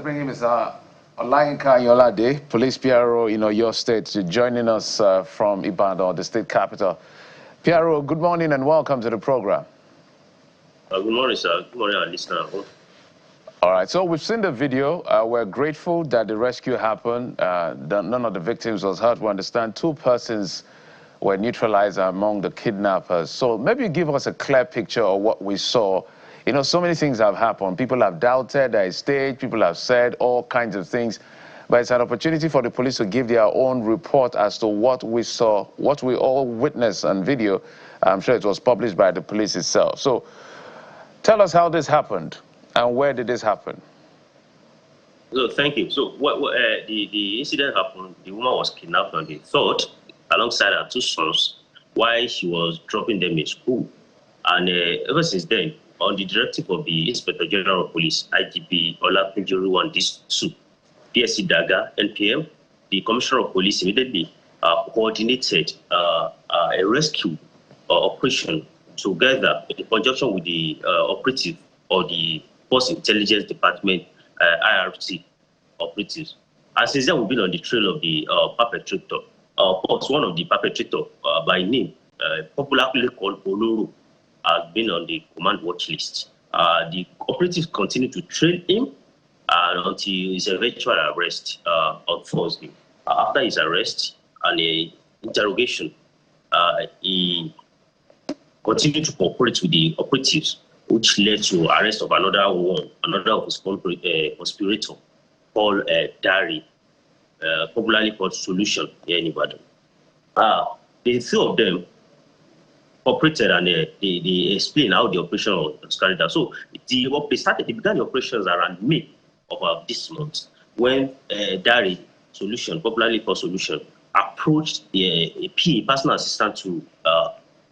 let's bring in Mr. Olayinka Ayolade, Police PRO in your state, joining us from Ibadan, the state capital. PRO, good morning and welcome to the program. Good morning, sir. Good morning, our listener. All right, so we've seen the video. We're grateful that the rescue happened. None of the victims was hurt. We understand 2 persons were neutralized among the kidnappers. So maybe give us a clear picture of what we saw. You know, so many things have happened. People have doubted their state. People have said all kinds of things. But it's an opportunity for the police to give their own report as to what we saw, what we all witnessed on video. I'm sure it was published by the police itself. So tell us how this happened and where did this happen? So thank you. So the incident happened. The woman was kidnapped on the 3rd alongside her 2 sons while she was dropping them in school. And ever since then, on the directive of the Inspector General of Police, IGP Olatunji Disu, PSC Daga, NPM, the Commissioner of Police immediately coordinated a rescue operation together in conjunction with the operative or the Force Intelligence Department, IRC operatives. And since then, we've been on the trail of the perpetrator. Of course, one of the perpetrators by name, popularly called Oloro, has been on the command watch list. The operatives continue to trail him until his eventual arrest on Thursday. After his arrest and a interrogation, he continued to cooperate with the operatives, which led to arrest of another of his conspirator called Dari, popularly called Solution here in Ibadan. The 3 of them operated and they explained how the operation was carried out. So they began the operations around May of this month when Dari, Solution, popularly called Solution, approached a personal assistant to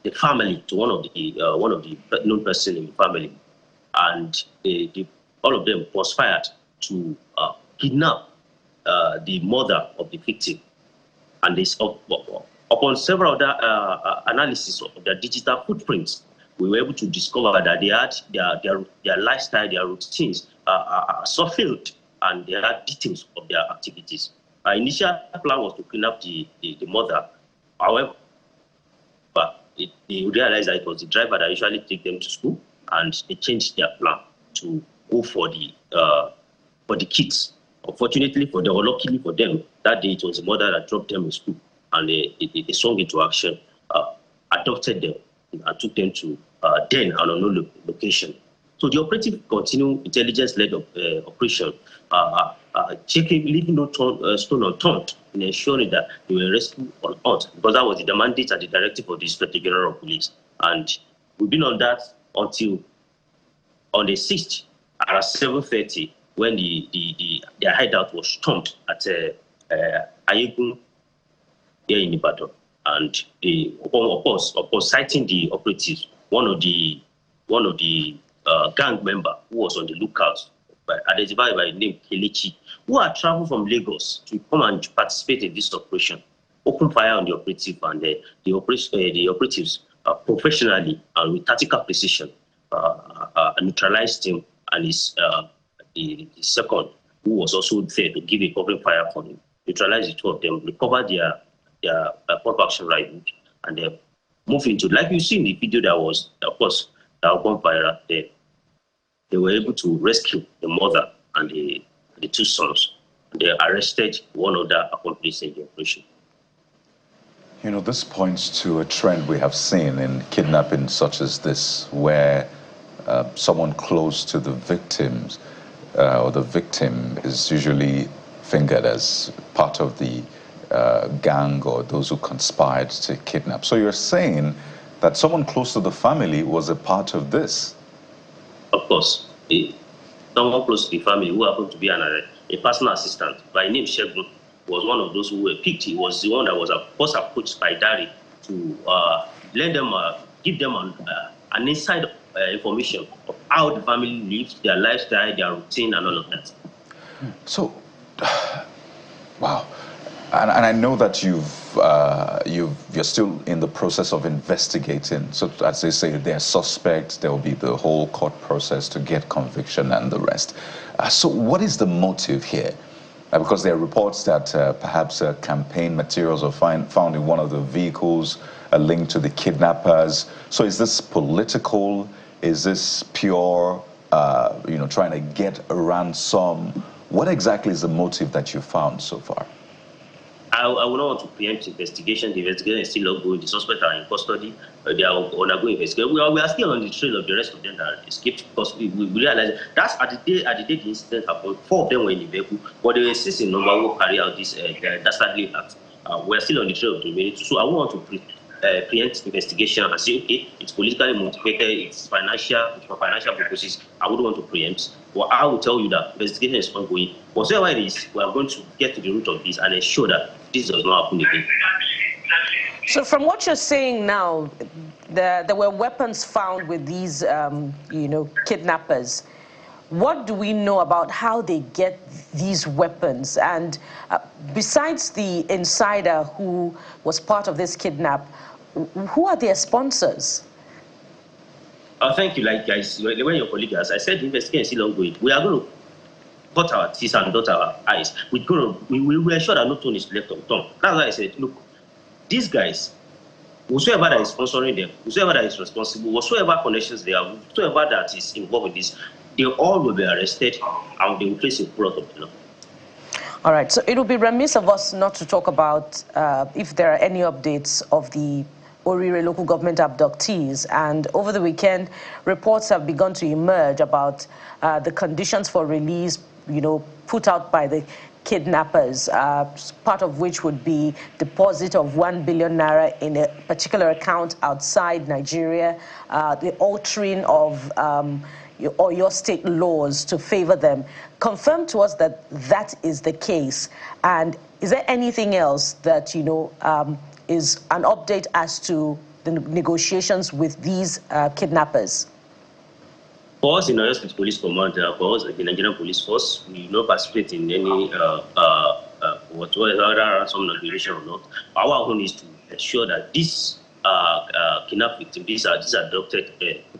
the family, to one of the known person in the family, and all of them conspired to kidnap the mother of the victim. And this, upon several other analysis of their digital footprints, we were able to discover that they had their lifestyle, their routines are fulfilled, and they had details of their activities. Our initial plan was to kidnap the mother. However, they realized that it was the driver that usually take them to school, and they changed their plan to go for the kids. Unfortunately for them, or luckily for them, that day it was the mother that dropped them in school, and they swung into action, adopted them, and took them to then an unknown location. So the operative continued intelligence-led operation, leaving no stone unturned in ensuring that they were rescued on earth, because that was the mandate and the directive of the Inspector General of Police. And we've been on that until on the 6th at 7:30 when their hideout was stormed at Aide here in Ibadan. And of course, citing the operatives, one of the gang member who was on the lookout, identified by the name Kelechi, who had traveled from Lagos to come and participate in this operation, opened fire on the operative, and the operatives professionally and with tactical precision neutralized him and his the second, who was also there to give a covering fire for him. Neutralized the 2 of them, recovered their pump action rifle, and they moved into, like you see in the video that was, of course, that was gone viral there. They were able to rescue the mother and the 2 sons. They arrested one other accomplice in the operation. You know, this points to a trend we have seen in kidnapping such as this, where someone close to the victims or the victim is usually fingered as part of the gang or those who conspired to kidnap. So you're saying that someone close to the family was a part of this? Of course. Someone close to the family who happened to be a personal assistant by name Shegun was one of those who were picked. He was the one that was first approached by Dari to let them, give them an inside information of how the family lives, their lifestyle, their routine, and all of that. So, wow. And I know that you've you're still in the process of investigating. So as they say, they're suspects. There will be the whole court process to get conviction and the rest. So what is the motive here? Because there are reports that perhaps campaign materials are found in one of the vehicles linked to the kidnappers. So is this political? Is this pure, trying to get a ransom? What exactly is the motive that you found so far? I would not want to preempt investigation. The investigation is still ongoing. The suspects are in custody. They are undergoing investigation. We are still on the trail of the rest of them that escaped, because we realized that's at the day the incident happened. 4 of them were in the vehicle, but there were 6 in number who carry out this dastardly act. We are still on the trail of the remaining 2. So I won't want to preempt investigation and say, okay, it's politically motivated, it's for financial purposes. I wouldn't want to preempt. But I will tell you that investigation is ongoing. Whatever it is, we are going to get to the root of this and ensure that this does not happen again. So from what you're saying now, there were weapons found with these, kidnappers. What do we know about how they get these weapons? And besides the insider who was part of this kidnap, who are their sponsors? Thank you. Like guys, when your colleague, as I said, the investigation is still ongoing. We are going to cut our teeth and dot our eyes. We will ensure that no tone is left unturned. That's why I said, look, these guys, whosoever that is sponsoring them, whosoever that is responsible, whatsoever connections they have, whosoever that is involved with this, they all will be arrested and they will face a court of the law. All right, so it will be remiss of us not to talk about if there are any updates of the Orire local government abductees. And over the weekend, reports have begun to emerge about the conditions for release, put out by the kidnappers, part of which would be deposit of 1 billion naira in a particular account outside Nigeria, the altering of your state laws to favor them. Confirm to us that that is the case. And is there anything else that, is an update as to the negotiations with these kidnappers? For us in Oyo State Police Command, for us the Nigerian Police Force, we do not participate in any whether ransom negotiation or not. Our own is to ensure that these kidnapped victims, these adopted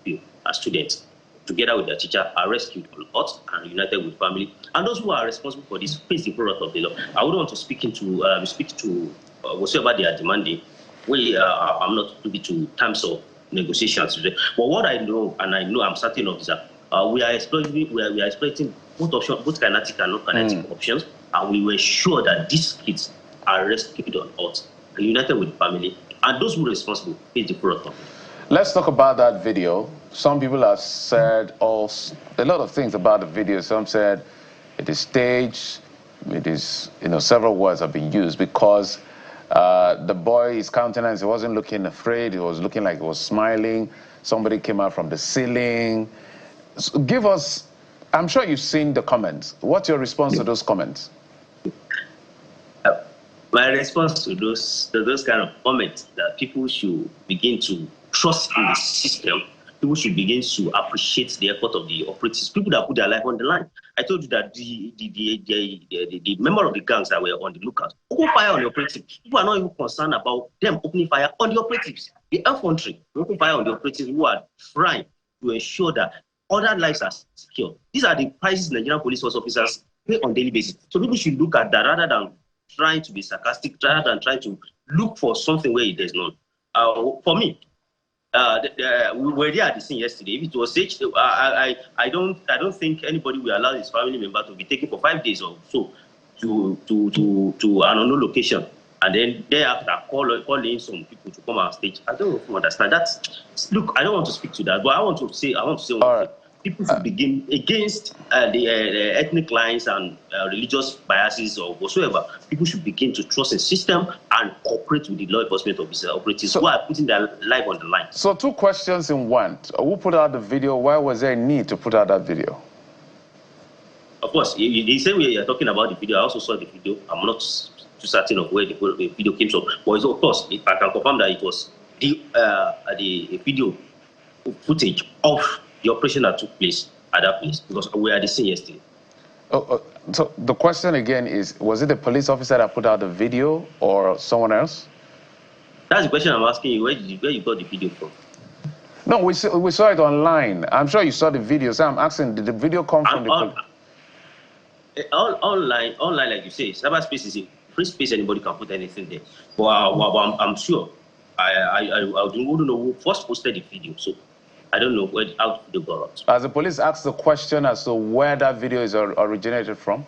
people, students, together with their teacher, are rescued on lot and united with family. And those who are responsible for this face the product of the law. I wouldn't want to speak to whatever they are demanding. I'm not privy to terms of negotiations. But what I know, and I'm certain of, is that we are exploiting both options, both kinetic and non-kinetic options, and we will ensure that these kids are rescued on earth and united with family, and those who are responsible face the product of it. Let's talk about that video. Some people have said a lot of things about the video. Some said it is staged. It is, several words have been used because the boy, his countenance, he wasn't looking afraid. He was looking like he was smiling. Somebody came out from the ceiling. So give us, I'm sure you've seen the comments. What's your response to those comments? My response to those kind of comments, that people should begin to trust in the system. People should begin to appreciate the effort of the operatives, people that put their life on the line. I told you that the member of the gangs that were on the lookout open fire on the operatives. People are not even concerned about them opening fire on the operatives. The infantry open fire on the operatives who are trying to ensure that other lives are secure. These are the prices Nigerian police force officers pay on a daily basis. So people should look at that rather than trying to be sarcastic, rather than trying to look for something where it is not. For me, we were there at the scene yesterday. If it was staged, I don't think anybody will allow his family member to be taken for 5 days or so to an unknown location, and then thereafter call in some people to come on stage. I don't know if you understand that. Look, I don't want to speak to that, but I want to say one thing. People should begin against the ethnic lines and religious biases or whatsoever. People should begin to trust the system and cooperate with the law enforcement operatives who are putting their life on the line. So 2 questions in one. Who put out the video? Why was there a need to put out that video? Of course, the same way you're talking about the video, I also saw the video. I'm not too certain of where the video came from. But of course, I can confirm that it was the video footage of the operation that took place at that place, because we had the scene yesterday. So the question again is, was it the police officer that put out the video or someone else? That's the question I'm asking you. Where you got the video from? No, we saw it online. I'm sure you saw the video. So I'm asking, did the video come from the police? Online, like you say, cyberspace is a free space. Anybody can put anything there. But I'm sure I wouldn't know who first posted the video. So I don't know how the video got out. As the police asked the question as to where that video is originated from?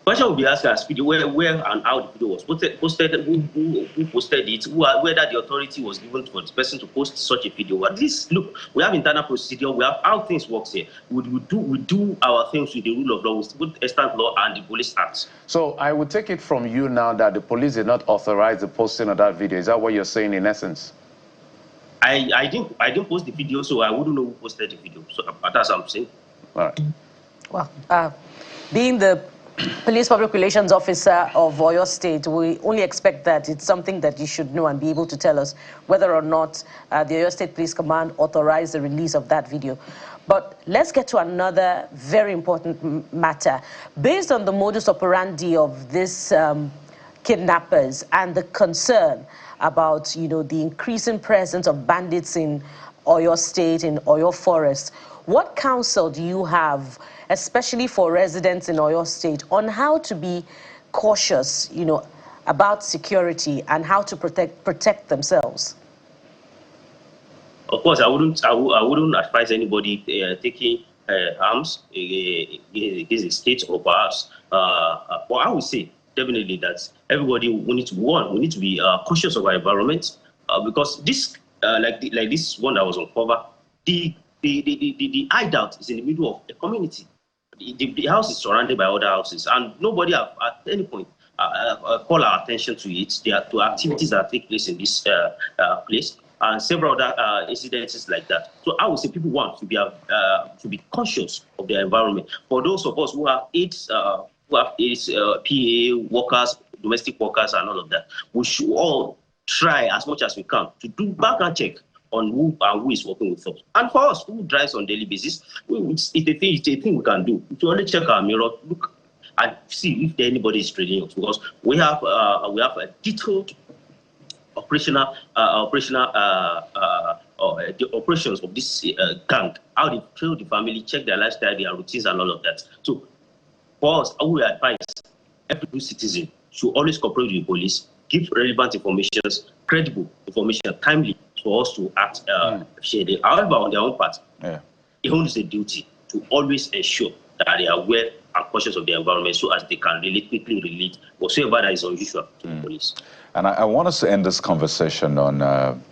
Question will be asked as video where and how the video was posted, who posted it, whether the authority was given for this person to post such a video. At least look, we have internal procedure, we have how things work here. We do our things with the rule of law, with extant law and the police act. So I would take it from you now that the police did not authorize the posting of that video. Is that what you're saying in essence? I didn't post the video, so I wouldn't know who posted the video. So that's what I'm saying. All right. Well, being the Police Public Relations Officer of Oyo State, we only expect that it's something that you should know and be able to tell us whether or not the Oyo State Police Command authorized the release of that video. But let's get to another very important matter. Based on the modus operandi of these kidnappers and the concern about, the increasing presence of bandits in Oyo State, in Oyo Forest, what counsel do you have, especially for residents in Oyo State, on how to be cautious, about security and how to protect themselves? Of course, I wouldn't advise anybody taking arms against the state or perhaps. But I would say definitely that everybody we need to be cautious of our environment because this like this one that was uncovered, the hideout is in the middle of a community. The house is surrounded by other houses, and nobody at any point call our attention to it. There are two activities that take place in this place, and several other incidents like that. So I would say people want to be conscious of their environment. For those of us who have aides, PA workers, domestic workers, and all of that, we should all try as much as we can to do background check on who is working with us. And for us, who drives on a daily basis, it's a thing we can do. To only check our mirror, look and see if anybody is trading us, because we have a detailed operational the operations of this gang, how they trail the family, check their lifestyle, their routines, and all of that. So for us, I would advise every good citizen should always cooperate with the police, give relevant information, credible information, timely, for us to act efficiently. However, on their own part, it owns a duty to always ensure that they are aware and cautious of their environment so as they can quickly relate whatsoever that is unusual to the police. And I want us to end this conversation on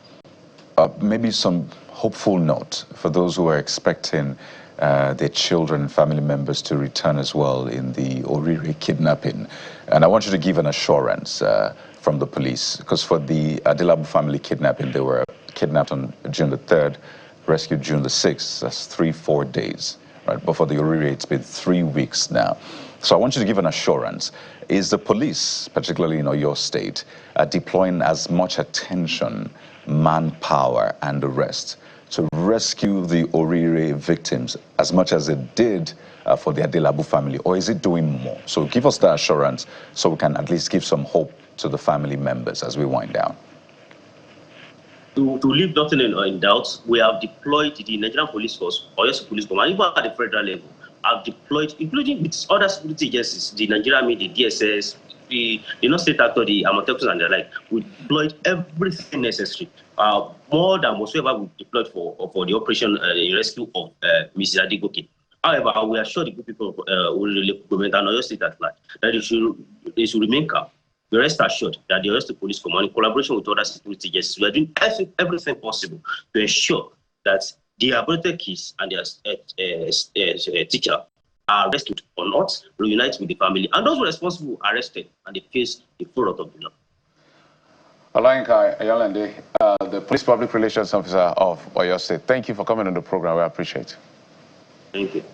maybe some hopeful note for those who are expecting their children and family members to return as well in the Orire kidnapping. And I want you to give an assurance from the police, because for the Adelabu family kidnapping, they were kidnapped on June the 3rd, rescued June the 6th. That's 3-4 days, right? But for the Orire, it's been 3 weeks now. So I want you to give an assurance. Is the police, particularly in your state, deploying as much attention, manpower, and the rest to rescue the Orire victims as much as it did for the Adelabu family, or is it doing more? So give us that assurance so we can at least give some hope to the family members as we wind down. To leave nothing in doubt, we have deployed the Nigerian Police Force, Oyo Police Command, even at the federal level, have deployed, including with other security agencies, the Nigerian Army, the DSS, the state actor, the Amotekun and the like. We deployed everything necessary, more than whatsoever we deployed for the operation in rescue of Mrs. Adegoke. However, we assure the people of government and Oyo State at large that they should remain calm. We rest assured that the Oyo State Police Command, in collaboration with other security agencies, we are doing everything possible to ensure that the aborted kids and their teacher are rescued or not, reunite with the family, and those responsible are arrested and they face the full wrath of the law. Olayinka Ayolande, the Police Public Relations Officer of Oyo State, thank you for coming on the program. We appreciate it. Thank you.